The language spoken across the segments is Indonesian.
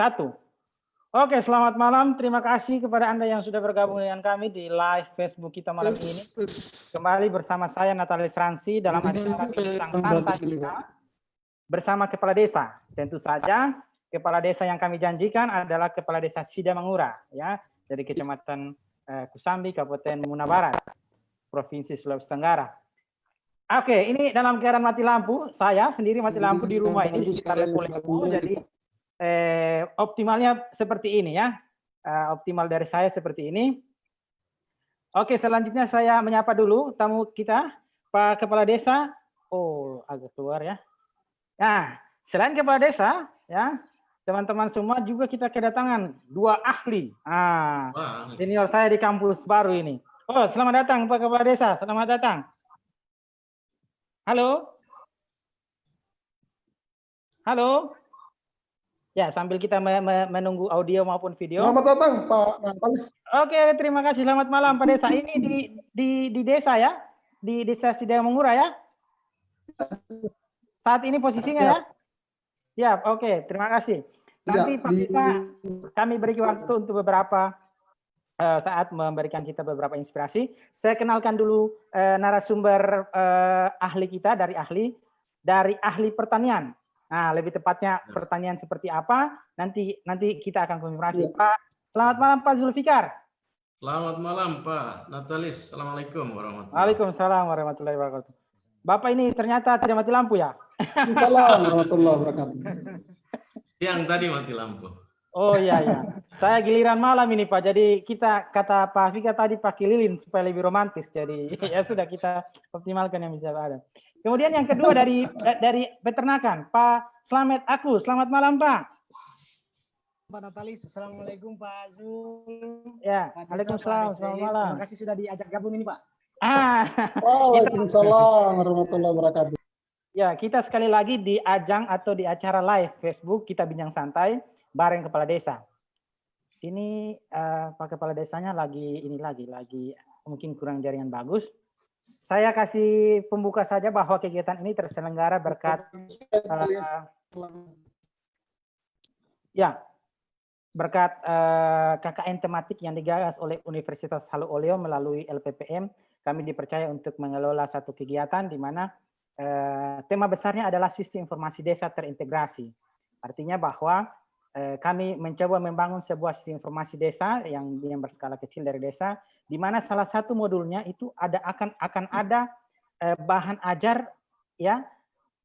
Satu. Oke, selamat malam. Terima kasih kepada Anda yang sudah bergabung dengan kami di live Facebook kita malam ini. Kembali bersama saya Natalis Ransi dalam acara Bincang Santai kita bersama Kepala Desa. Tentu saja Kepala Desa yang kami janjikan adalah Kepala Desa Sidamangura, ya, dari Kecamatan Kusambi, Kabupaten Muna Barat, Provinsi Sulawesi Tenggara. Oke, ini dalam keadaan mati lampu. Saya sendiri mati lampu di rumah ini di sekitar Lepo-Lepo. Jadi optimalnya seperti ini ya. Optimal dari saya seperti ini. Oke, selanjutnya saya menyapa dulu tamu kita, Pak Kepala Desa. Oh, agak keluar ya. Nah, selain Kepala Desa, ya, teman-teman semua juga kita kedatangan 2 ahli. Senior saya di kampus baru ini. Oh, selamat datang Pak Kepala Desa. Selamat datang. Halo. Halo. Ya, sambil kita menunggu audio maupun video. Selamat datang Pak Natalis. Oke, terima kasih. Selamat malam Pak Desa. Ini di desa ya? Di Desa Sidamangura ya? Saat ini posisinya ya? Ya, oke. Terima kasih. Nanti Pak Desa kami beri waktu untuk beberapa saat memberikan kita beberapa inspirasi. Saya kenalkan dulu narasumber ahli kita dari ahli pertanian. Nah, lebih tepatnya pertanyaan seperti apa, nanti kita akan konfirmasi. Pak, selamat malam Pak Zulfikar. Selamat malam Pak Natalis. Assalamualaikum warahmatullahi wabarakatuh. Waalaikumsalam warahmatullahi wabarakatuh. Bapak ini ternyata tidak mati lampu ya? Waalaikumsalam warahmatullahi wabarakatuh. Yang tadi mati lampu. Oh iya. Saya giliran malam ini Pak, jadi kita kata Pak Fika tadi pakai lilin supaya lebih romantis. Jadi ya sudah kita optimalkan yang bisa ada. Kemudian yang kedua dari peternakan, Pak Slamet Aku. Selamat malam, Pak. Pak Natalis, assalamualaikum Pak Zul. Ya, waalaikumsalam, selamat malam. Terima kasih sudah diajak gabung ini, Pak. Waalaikumsalam warahmatullahi wabarakatuh. Ya, kita sekali lagi di ajang atau di acara live Facebook kita bincang santai bareng Kepala Desa. Ini Pak Kepala Desanya lagi mungkin kurang jaringan bagus. Saya kasih pembuka saja bahwa kegiatan ini terselenggara berkat KKN tematik yang digagas oleh Universitas Halu Oleo melalui LPPM. Kami dipercaya untuk mengelola satu kegiatan di mana tema besarnya adalah sistem informasi desa terintegrasi. Artinya bahwa kami mencoba membangun sebuah sistem informasi desa yang berskala kecil dari desa, di mana salah satu modulnya itu akan ada bahan ajar ya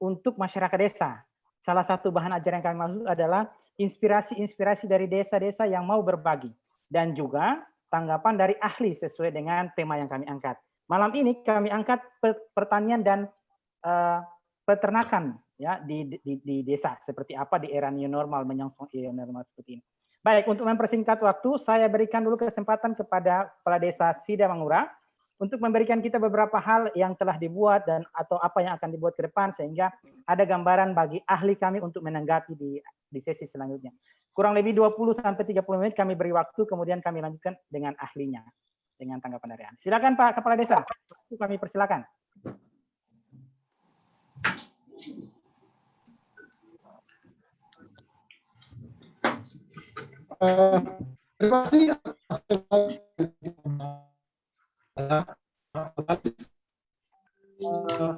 untuk masyarakat desa. Salah satu bahan ajar yang kami maksud adalah inspirasi dari desa-desa yang mau berbagi dan juga tanggapan dari ahli sesuai dengan tema yang kami angkat. Malam ini kami angkat pertanian dan peternakan ya di desa seperti apa di era new normal, menyongsong era normal seperti ini. Baik, untuk mempersingkat waktu, saya berikan dulu kesempatan kepada Kepala Desa Sidamangura untuk memberikan kita beberapa hal yang telah dibuat dan atau apa yang akan dibuat ke depan sehingga ada gambaran bagi ahli kami untuk menanggapi di sesi selanjutnya. Kurang lebih 20 sampai 30 menit kami beri waktu, kemudian kami lanjutkan dengan ahlinya dengan tanggapan dari ahli. Silakan Pak Kepala Desa, kami persilakan. Terima kasih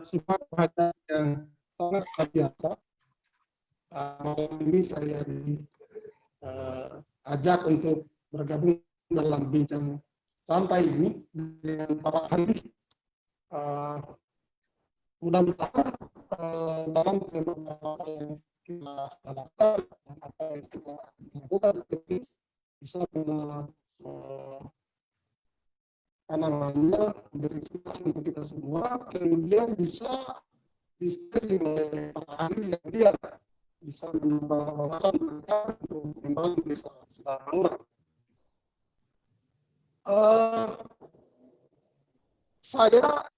semua perhatian yang sangat luar biasa. Malam ini saya diajak untuk bergabung dalam bincang santai ini dengan para ahli. Mudah-mudahan dalam tema yang kita lakukan dan apa yang kita lakukan ini bisa berinspirasi untuk kita semua, kemudian bisa diskusi oleh para ahli yang dia bisa menambah wawasan mereka untuk membangun desa Sidamangura. Saya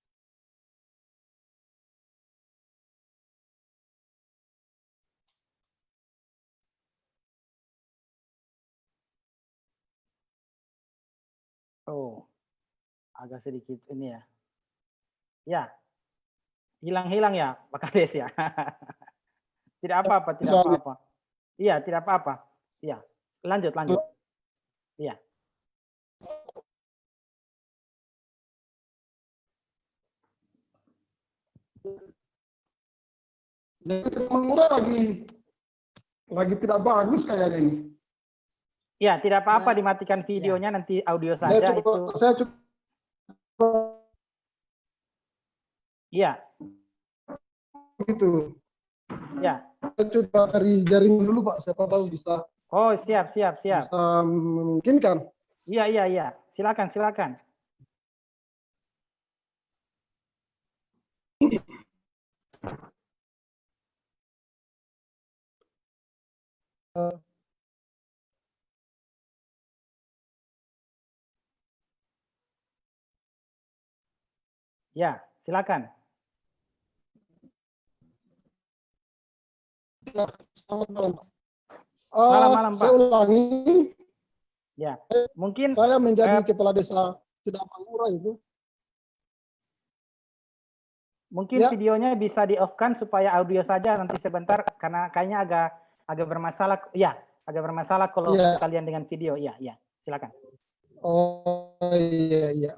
agak sedikit ini ya. Ya, hilang-hilang ya Pak Kades ya. Tidak apa-apa, tidak apa-apa. Iya, tidak apa-apa. Ya, lanjut, lanjut. Iya. Jadi murah lagi tidak bagus kayaknya ini. Ya, tidak apa-apa Ya. dimatikan videonya, nanti audio Saya saja coba, itu. saya coba Iya, gitu. ya. Saya coba cari jaringan dulu Pak, siapa tahu bisa Oh, siap, siap, siap. bisa memungkinkan. Iya, iya, iya. Silakan, silakan. Ya, silakan. Ya, selamat malam Pak. Malam-malam, Saya Pak. ulangi, Ya, mungkin saya menjadi kepala desa Sidamangura itu. mungkin Ya. videonya bisa di-off-kan supaya audio saja nanti sebentar karena kayaknya agak bermasalah. Ya, agak bermasalah kalau Iya. sekalian dengan video. Ya, ya. Silakan. Oh iya iya.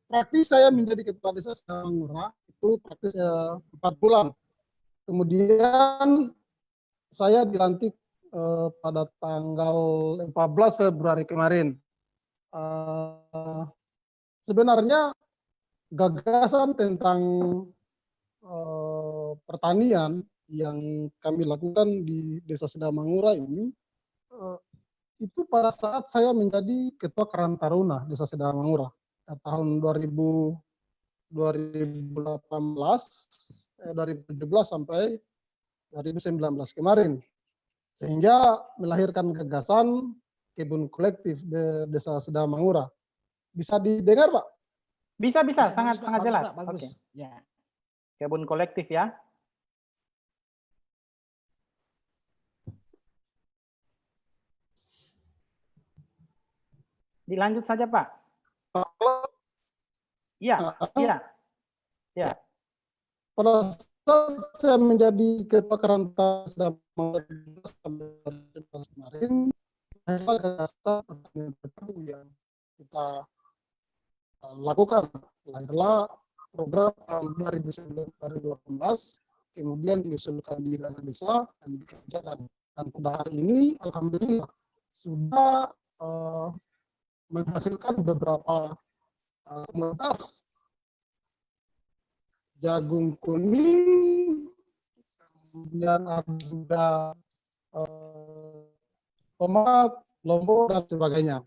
Praktis saya menjadi kepala desa Sidamangura itu praktis 4 bulan. Kemudian saya dilantik pada tanggal 14 Februari kemarin. Sebenarnya gagasan tentang pertanian yang kami lakukan di Desa Sidamangura ini itu pada saat saya menjadi Ketua Karang Taruna Desa Sidamangura tahun 2017 sampai 2019 kemarin, sehingga melahirkan gagasan kebun kolektif di Desa Sidamangura. Bisa didengar Pak? Bisa, bisa. Ya, Sangat, bagus, Pak. sangat Bagus, jelas. Pak. Bagus. Oke. Ya. Kebun kolektif ya. Dilanjut saja, Pak. Iya, iya. Ya. Pada saat saya menjadi Ketua Karang Taruna kemarin, adalah gagasan pertanian terbaru yang kita lakukan. Lahirlah program tahun 2018, kemudian diusulkan di dana desa dan dikerjakan. Dan pada hari ini, alhamdulillah sudah menghasilkan beberapa komunitas jagung kuning, kemudian ada juga tomat, lombok dan sebagainya.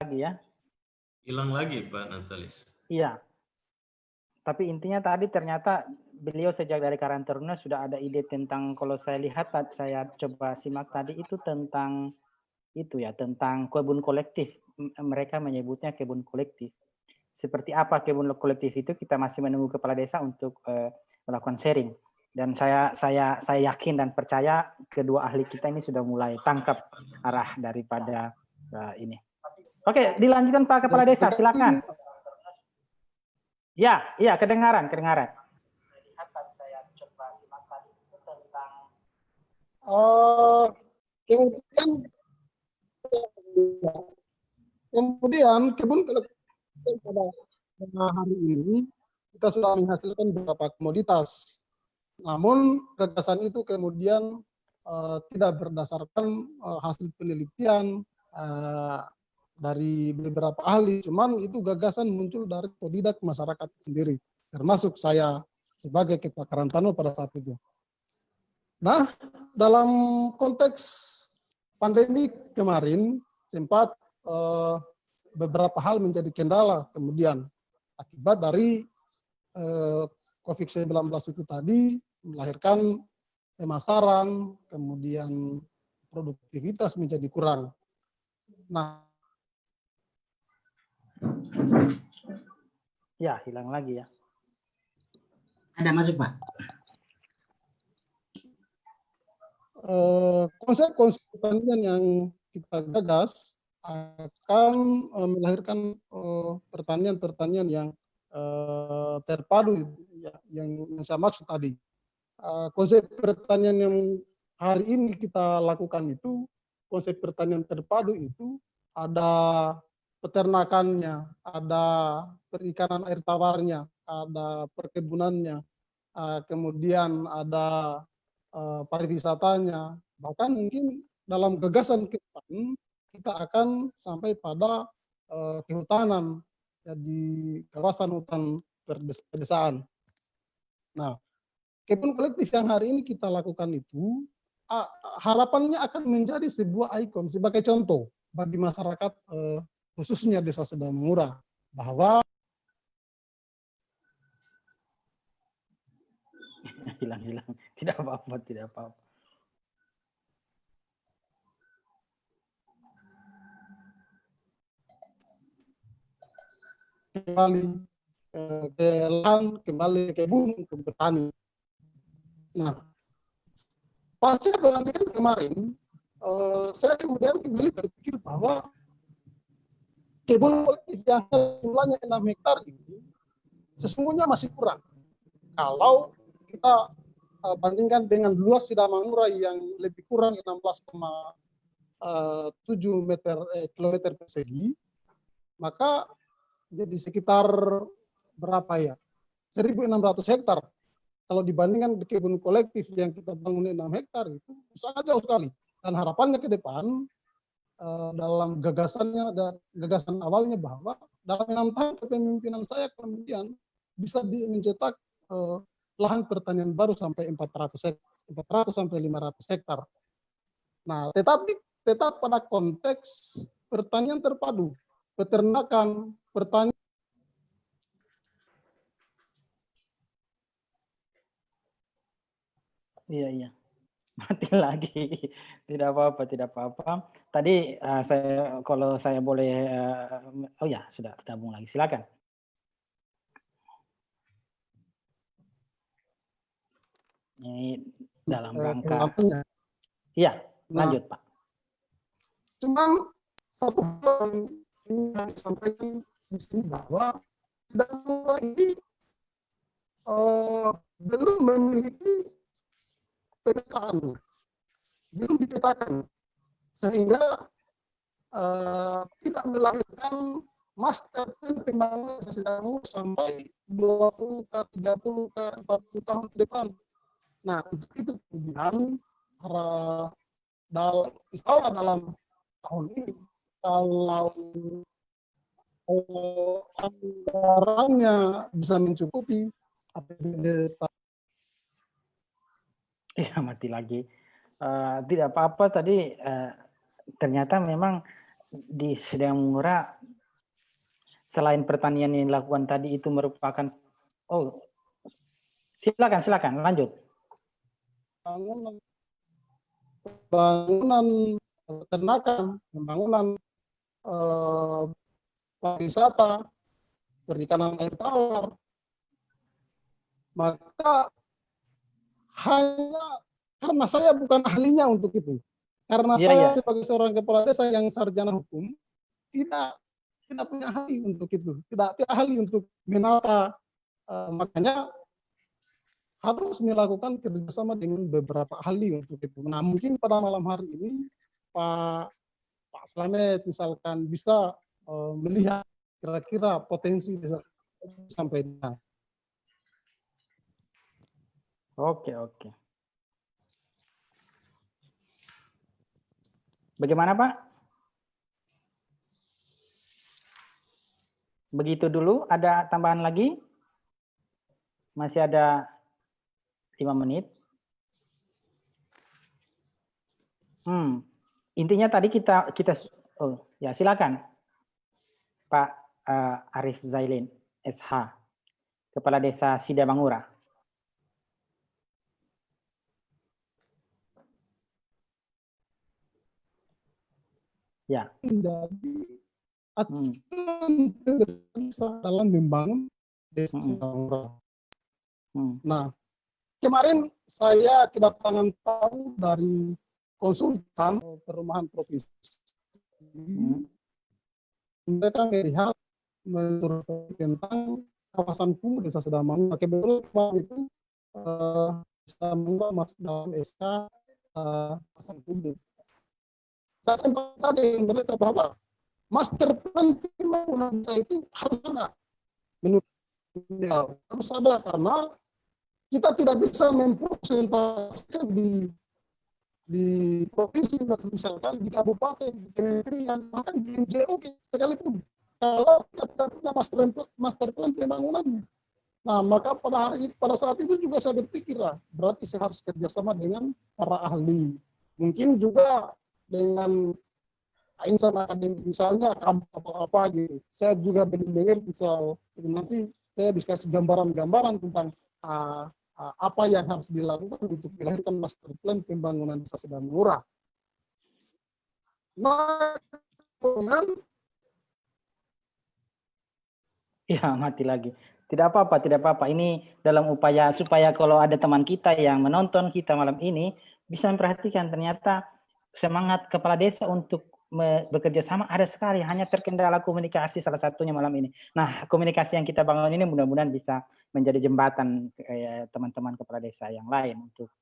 Lagi ya. Hilang lagi Pak Natalis. Iya. Tapi intinya tadi ternyata beliau sejak dari Karang Taruna sudah ada ide tentang, kalau saya lihat, saya coba simak tadi itu tentang itu ya, tentang kebun kolektif. Mereka menyebutnya kebun kolektif. Seperti apa kebun kolektif itu kita masih menunggu kepala desa untuk melakukan sharing. Dan saya yakin dan percaya kedua ahli kita ini sudah mulai tangkap arah daripada ini. Oke, dilanjutkan Pak Kepala Desa, silakan. Ya, iya, kedengaran. Kemudian kebun kolektif pada hari ini kita sudah menghasilkan beberapa komoditas. Namun gagasan itu kemudian tidak berdasarkan hasil penelitian dari beberapa ahli, cuman itu gagasan muncul dari otodidak masyarakat sendiri, termasuk saya sebagai Ketua Karang Taruna pada saat itu. Nah, dalam konteks pandemi kemarin sempat beberapa hal menjadi kendala kemudian akibat dari COVID-19 itu tadi melahirkan pemasaran, kemudian produktivitas menjadi kurang. Nah, ya, hilang lagi ya. Ada masuk Pak. konsep-konsep pertanian yang kita gagas akan melahirkan pertanian-pertanian yang terpadu, yang saya maksud tadi. Konsep pertanian yang hari ini kita lakukan itu, konsep pertanian terpadu itu ada peternakannya, ada perikanan air tawarnya, ada perkebunannya, kemudian ada pariwisatanya, bahkan mungkin dalam gagasan ke depan kita akan sampai pada kehutanan, ya, di kawasan hutan pedesaan. Nah, kebun kolektif yang hari ini kita lakukan itu harapannya akan menjadi sebuah ikon sebagai contoh bagi masyarakat, khususnya Desa Sidamangura, bahwa Hilang-hilang. Tidak apa-apa, tidak apa-apa. kembali ke lahan, kembali ke kebun untuk bertani. Nah, pasca pelantikan kemarin, saya kemudian kembali berpikir bahwa kebun kolektif yang jumlahnya 6 hektar ini sesungguhnya masih kurang. Kalau kita bandingkan dengan luas Sidamangura yang lebih kurang 16,7 kilometer persegi, maka jadi sekitar berapa ya? 1.600 hektar. Kalau dibandingkan di kebun kolektif yang kita bangun 6 hektar itu sangat jauh sekali. Dan harapannya ke depan dalam gagasannya dan gagasan awalnya bahwa dalam 6 tahun kepemimpinan saya kemudian bisa mencetak lahan pertanian baru sampai 400 sampai 500 hektar. Nah, tetapi tetap pada konteks pertanian terpadu, peternakan, pertanian. Iya, iya. Mati lagi. Tidak apa-apa, tidak apa-apa. Tadi kalau saya boleh, oh ya, sudah tergabung lagi. Silakan. Ini dalam rangka. Iya, lanjut, Pak. Cuma satu hal yang ingin disampaikan di sini bahwa Sidamangura ini belum memiliki pemetaan, belum dipetakan, sehingga tidak melahirkan master plan pembangunan Sidamangura sampai 20 ke 30 ke 40 tahun ke depan. Nah, untuk itu kemudian dalam tahun ini, kalau anggarannya bisa mencukupi APBD. Iya, mati lagi. Tidak apa-apa tadi, ternyata memang di Sidamangura selain pertanian yang dilakukan tadi itu merupakan, oh, silakan lanjut. Bangunan peternakan, pembangunan pariwisata, perikanan air tawar, maka hanya karena saya bukan ahlinya untuk itu, karena saya sebagai seorang kepala desa yang sarjana hukum tidak punya ahli untuk itu, tidak ahli untuk menata, makanya harus melakukan kerjasama dengan beberapa ahli untuk itu. Nah, mungkin pada malam hari ini Pak Slamet misalkan bisa melihat kira-kira potensi desa sampai mana. Oke. Bagaimana, Pak? Begitu dulu, ada tambahan lagi? Masih ada 5 menit. Intinya tadi kita oh ya, silakan Pak Arif Zailin SH, Kepala Desa Sidamangura. Ya. Menjadi dalam membangun desa Sidamangura. Nah, kemarin saya kedatangan tamu dari konsultan perumahan provinsi. Mereka melihat menurut tentang kawasan kumuh Desa Sedamangun. Kebetulan itu Sedamangun masuk dalam SK kawasan kumuh. Saya sempat tadi mereka bahwa master plan pembangunan desa itu harus ada. Menurut dia harus ada karena kita tidak bisa mempresentasikan di provinsi, misalkan di kabupaten, di kementerian, bahkan di NGO sekalipun. Kalau kita tidak punya master plan pembangunannya. Nah, maka pada saat itu juga saya berpikir, berarti saya harus kerjasama dengan para ahli. Mungkin juga dengan insan akademik, misalnya kampus atau apa gitu. Saya juga dengar misal nanti saya dikasih gambaran-gambaran tentang apa yang harus dilakukan untuk melahirkan master plan pembangunan Desa Sedamangun. Nah, Ya, mati lagi. Tidak apa-apa, tidak apa-apa. Ini dalam upaya supaya kalau ada teman kita yang menonton kita malam ini bisa memperhatikan ternyata semangat kepala desa untuk bekerja sama ada sekali, hanya terkendala komunikasi salah satunya malam ini. Nah, komunikasi yang kita bangun ini mudah-mudahan bisa menjadi jembatan teman-teman kepala desa yang lain untuk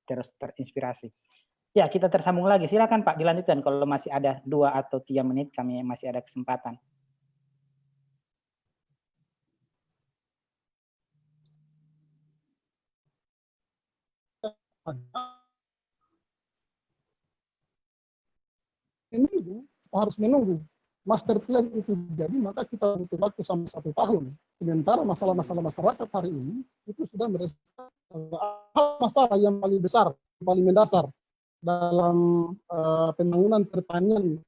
terus terinspirasi. Ya, kita tersambung lagi. Silakan Pak dilanjutkan kalau masih ada 2 atau 3 menit kami masih ada kesempatan. harus menunggu master plan itu jadi, maka kita butuh waktu sampai 1 tahun. Sementara masalah-masalah masyarakat hari ini itu sudah masalah yang paling besar, paling mendasar dalam pembangunan pertanian,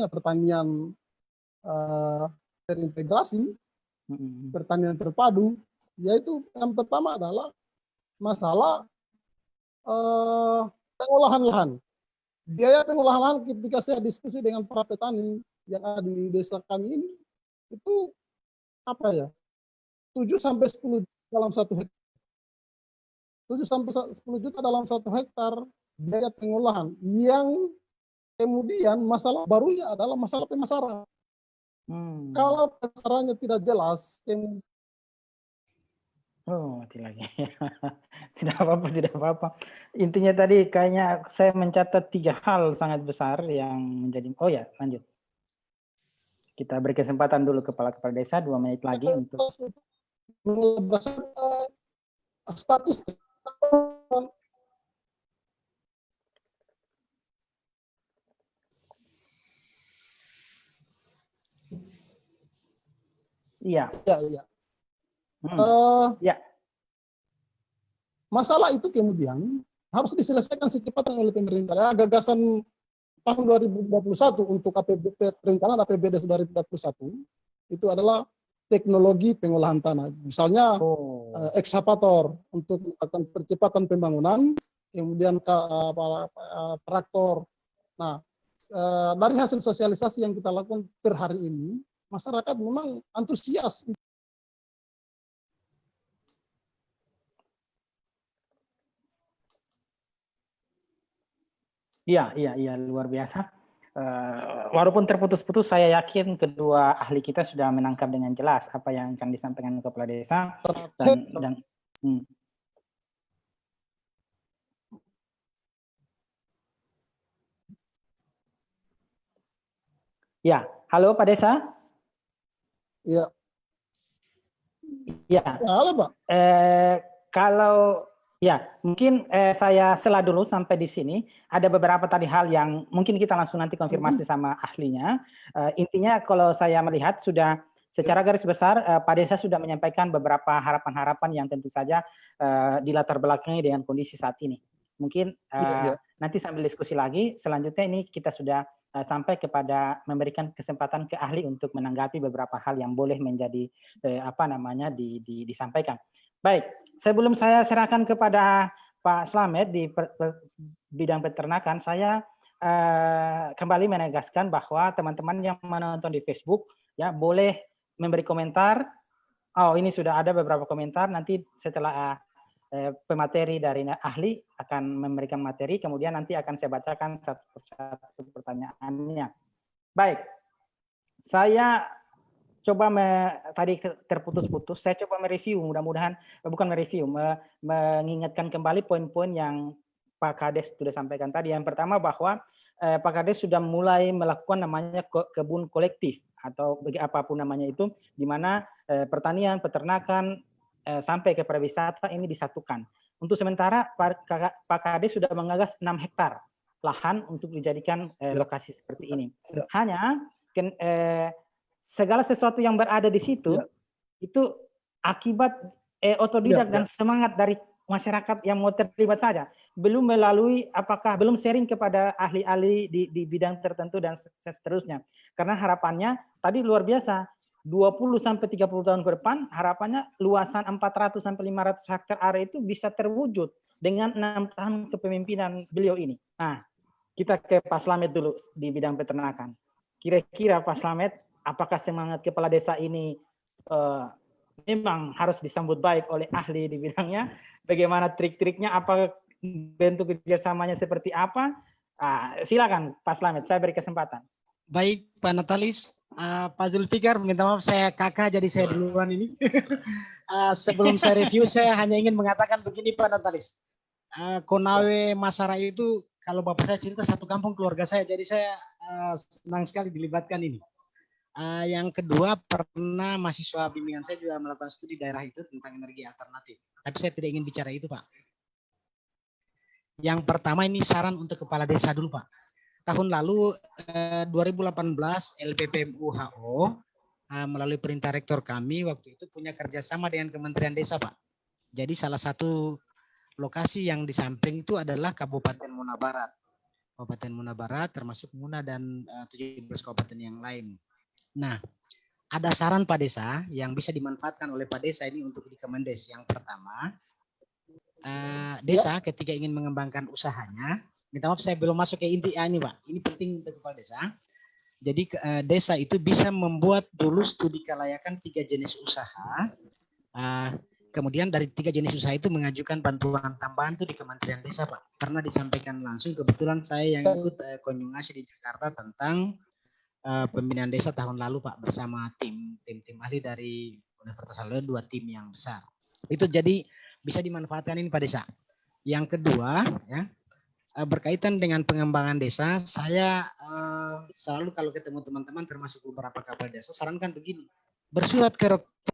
pertanian terintegrasi, pertanian terpadu, yaitu yang pertama adalah masalah pengolahan lahan. Biaya pengolahan lahan ketika saya diskusi dengan para petani yang ada di desa kami ini, itu 7-10 dalam 1 hektar. 7-10 juta dalam 1 hektar biaya pengolahan, yang kemudian masalah barunya adalah masalah pemasaran. Kalau pemasarannya tidak jelas, mati lagi. Tidak apa-apa, tidak apa-apa. Intinya tadi kayaknya saya mencatat 3 hal sangat besar yang menjadi, lanjut. Kita beri kesempatan dulu kepala desa 2 menit lagi untuk statistik. Iya. Ya. Ya. Masalah itu kemudian harus diselesaikan secepatnya oleh pemerintah. Gagasan tahun 2021 untuk perencanaan APBD 2021 itu adalah teknologi pengolahan tanah. Misalnya ekskavator untuk melakukan percepatan pembangunan, kemudian traktor. Nah, dari hasil sosialisasi yang kita lakukan per hari ini, masyarakat memang antusias. Iya, luar biasa. Walaupun terputus-putus, saya yakin kedua ahli kita sudah menangkap dengan jelas apa yang akan disampaikan kepala desa dan Ya, halo Pak Desa. Iya. Ya. Halo Pak. Kalau mungkin saya sela dulu sampai di sini. Ada beberapa tadi hal yang mungkin kita langsung nanti konfirmasi sama ahlinya. Intinya kalau saya melihat sudah secara garis besar Pak Desa sudah menyampaikan beberapa harapan-harapan yang tentu saja dilatar belakangi dengan kondisi saat ini. Mungkin nanti sambil diskusi lagi, selanjutnya ini kita sudah sampai kepada memberikan kesempatan ke ahli untuk menanggapi beberapa hal yang boleh menjadi disampaikan. Baik, sebelum saya serahkan kepada Pak Slamet di bidang peternakan, saya kembali menegaskan bahwa teman-teman yang menonton di Facebook ya boleh memberi komentar. Oh, ini sudah ada beberapa komentar. Nanti setelah pemateri dari ahli akan memberikan materi, kemudian nanti akan saya bacakan satu persatu pertanyaannya. Baik, saya coba tadi terputus-putus, saya coba mereview, mudah-mudahan bukan mereview, mengingatkan kembali poin-poin yang Pak Kades sudah sampaikan tadi. Yang pertama bahwa Pak Kades sudah mulai melakukan namanya kebun kolektif atau apapun namanya itu, di mana pertanian, peternakan sampai ke pariwisata ini disatukan. Untuk sementara Pak Kades sudah menggagas 6 hektar lahan untuk dijadikan lokasi seperti ini. Hanya segala sesuatu yang berada di situ itu akibat otodidak dan semangat dari masyarakat yang mau terlibat saja, belum melalui belum sharing kepada ahli-ahli di bidang tertentu dan seterusnya. Karena harapannya tadi luar biasa, 20 sampai 30 tahun ke depan harapannya luasan 400 sampai 500 hektar area itu bisa terwujud dengan 6 tahun kepemimpinan beliau ini. Nah, kita ke Pak Slamet dulu di bidang peternakan. Kira-kira Pak Slamet, apakah semangat kepala desa ini memang harus disambut baik oleh ahli di bidangnya? Bagaimana trik-triknya? Apa bentuk kerjasamanya seperti apa? Silakan Pak Slamet, saya beri kesempatan. Baik, Pak Natalis. Pak Zulfikar, minta maaf saya kakak jadi saya duluan ini. Sebelum saya review, saya hanya ingin mengatakan begini Pak Natalis. Konawe Masara itu, kalau Bapak saya cerita satu kampung keluarga saya, jadi saya senang sekali dilibatkan ini. Yang kedua, pernah mahasiswa bimbingan saya juga melakukan studi daerah itu tentang energi alternatif. Tapi saya tidak ingin bicara itu, Pak. Yang pertama ini saran untuk kepala desa dulu, Pak. Tahun lalu 2018 LPPMU-HO melalui perintah rektor kami waktu itu punya kerjasama dengan Kementerian Desa, Pak. Jadi salah satu lokasi yang di samping itu adalah Kabupaten Muna Barat. Kabupaten Muna Barat termasuk Muna dan 17 kabupaten yang lain. Nah, ada saran Pak Desa yang bisa dimanfaatkan oleh Pak Desa ini untuk di Kemendes. Yang pertama, desa ketika ingin mengembangkan usahanya, minta maaf saya belum masuk ke inti ini Pak, ini penting untuk kepala desa. Jadi desa itu bisa membuat dulu studi kelayakan 3 jenis usaha. Kemudian dari 3 jenis usaha itu mengajukan bantuan tambahan itu di Kementerian Desa Pak. Karena disampaikan langsung, kebetulan saya yang ikut konjugasi di Jakarta tentang pembinaan desa tahun lalu Pak, bersama tim ahli dari Universitas Al-Azhar, 2 tim yang besar. Itu jadi bisa dimanfaatkan ini Pak Desa. Yang kedua ya, berkaitan dengan pengembangan desa, saya selalu kalau ketemu teman-teman termasuk beberapa kepala desa sarankan begini, bersurat ke